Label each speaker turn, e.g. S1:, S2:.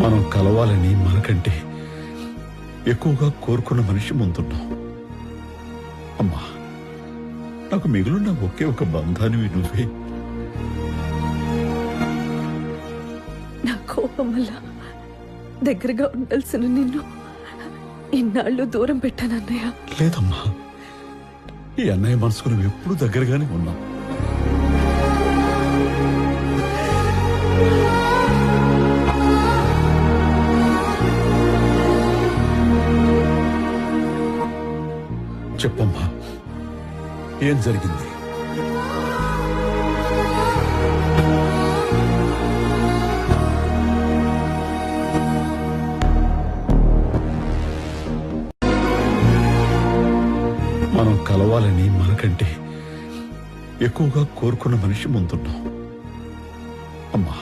S1: మనం కలవాలని మనకంటే ఎక్కువగా కోరుకున్న మనిషి ముందున్నాం. అమ్మా, నాకు మిగులున్న ఒకే ఒక బంధానివి నువ్వే.
S2: నా కోపం వల్ల దగ్గరగా ఉండాల్సిన నిన్ను ఇన్నాళ్ళు దూరం పెట్టానన్నయ్య.
S1: లేదమ్మా, ఈ అన్నయ్య మనసుకు నువ్వు ఎప్పుడూ దగ్గరగానే ఉన్నావు. చెప్పమ్మా, ఏం జరిగింది? మనం కలవాలని మనకంటే ఎక్కువగా కోరుకున్న మనిషి ముందున్నాం. అమ్మా,